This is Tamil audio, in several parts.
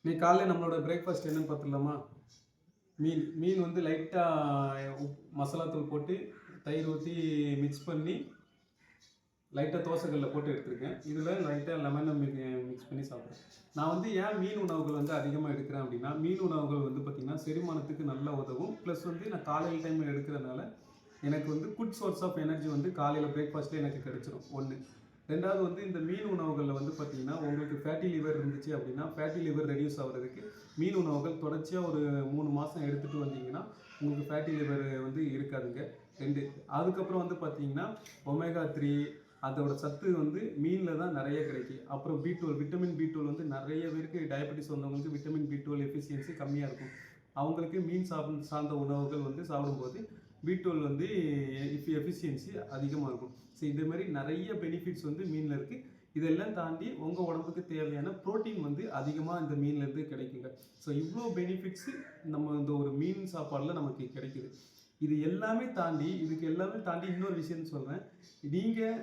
நீ காலையில் நம்மளோட பிரேக்ஃபாஸ்ட் என்னன்னு பார்த்துடலாமா? மீன் வந்து லைட்டாக மசாலாத்தூள் போட்டு தயிர் ஊற்றி மிக்ஸ் பண்ணி லைட்டாக தோசைக்கல்லில் போட்டு எடுத்துருக்கேன். இதில் லைட்டாக லெமனை மிக்ஸ் பண்ணி சாப்பிட்றேன். நான் வந்து ஏன் மீன் உணவுகள் வந்து அதிகமாக எடுக்கிறேன் அப்படின்னா, மீன் உணவுகள் வந்து பார்த்திங்கன்னா செரிமானத்துக்கு நல்லா உதவும். ப்ளஸ் வந்து நான் காலையில் டைமில் எடுக்கிறதுனால எனக்கு வந்து குட் சோர்ஸ் ஆஃப் எனர்ஜி வந்து காலையில் பிரேக்ஃபாஸ்ட்டில் எனக்கு கிடைச்சிடும். ஒன்று. ரெண்டாவது வந்து இந்த மீன் உணவுகளில் வந்து பார்த்திங்கன்னா உங்களுக்கு ஃபேட்டி லிவர் இருந்துச்சு அப்படின்னா ஃபேட்டி லிவர் ரெடியூஸ் ஆகிறதுக்கு மீன் உணவுகள் தொடர்ச்சியாக ஒரு 3 மாதம் எடுத்துகிட்டு வந்தீங்கன்னா உங்களுக்கு ஃபேட்டி லிவர் வந்து இருக்காதுங்க. 2. அதுக்கப்புறம் வந்து பார்த்திங்கன்னா ஒமேகா 3 அதோட சத்து வந்து மீனில் தான் நிறைய கிடைக்கும். அப்புறம் B12 விட்டமின் B12 வந்து நிறைய பேருக்கு டயபெட்டிஸ் வந்தவங்களுக்கு விட்டமின் B12 எஃபிஷியன்சி கம்மியாக இருக்கும். அவங்களுக்கு மீன் சார்ந்த உணவுகள் வந்து சாப்பிடும்போது B12 வந்து எஃபிஷியன்சி அதிகமாக இருக்கும். ஸோ இதேமாதிரி நிறைய பெனிஃபிட்ஸ் வந்து மீனில் இருக்குது. இதெல்லாம் தாண்டி உங்கள் உடம்புக்கு தேவையான ப்ரோட்டீன் வந்து அதிகமாக இந்த மீன்லேருந்து கிடைக்குங்க. ஸோ இவ்வளோ பெனிஃபிட்ஸு நம்ம இந்த ஒரு மீன் சாப்பாடில் நமக்கு கிடைக்குது. இது எல்லாமே தாண்டி இன்னொரு விஷயம்னு சொல்கிறேன். நீங்கள்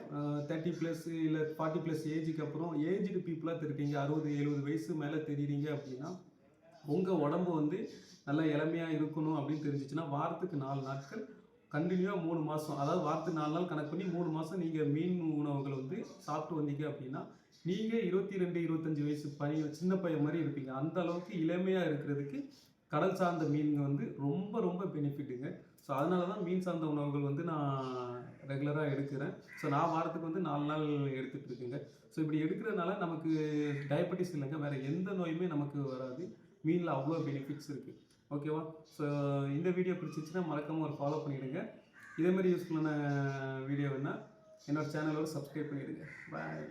30+ இல்லை 40+ ஏஜுக்கு அப்புறம் ஏஜ்டு பீப்புளாக இருக்கீங்க, 60-70 வயசு மேலே தெரியுறீங்க அப்படின்னா உங்கள் உடம்பு வந்து நல்லா இளமையாக இருக்கணும் அப்படின்னு தெரிஞ்சிச்சுன்னா வாரத்துக்கு 4 நாட்கள் கண்டினியூவாக 3 மாதம், அதாவது வாரத்துக்கு 4 நாள் கணக்கு பண்ணி 3 மாதம் நீங்கள் மீன் உணவுகளை வந்து சாப்பிட்டு வந்தீங்க அப்படின்னா நீங்கள் 22-25 வயசு சின்ன பையன் மாதிரி இருப்பீங்க. அந்த அளவுக்கு இளமையாக இருக்கிறதுக்கு கடல் சார்ந்த மீன்கள் வந்து ரொம்ப ரொம்ப பெனிஃபிட்டுங்க. ஸோ அதனால தான் மீன் சார்ந்த உணவுகள் வந்து நான் ரெகுலராக எடுக்கிறேன். ஸோ நான் வாரத்துக்கு வந்து 4 நாள் எடுத்துகிட்டு இருக்கேங்க. ஸோ இப்படி எடுக்கிறதுனால நமக்கு டயபெட்டிஸ் இல்லைங்க, வேறு எந்த நோயுமே நமக்கு வராது. மீனில் அவ்வளோ பெனிஃபிட்ஸ் இருக்குது. ஓகேவா? ஸோ இந்த வீடியோ பிடிச்சிச்சுன்னா மறக்காமல் ஒரு ஃபாலோ பண்ணிவிடுங்க. இதேமாதிரி யூஸ்ஃபுல்லான வீடியோ வேணால் என்னோடய சேனலோட சப்ஸ்கிரைப் பண்ணிவிடுங்க. பாய்.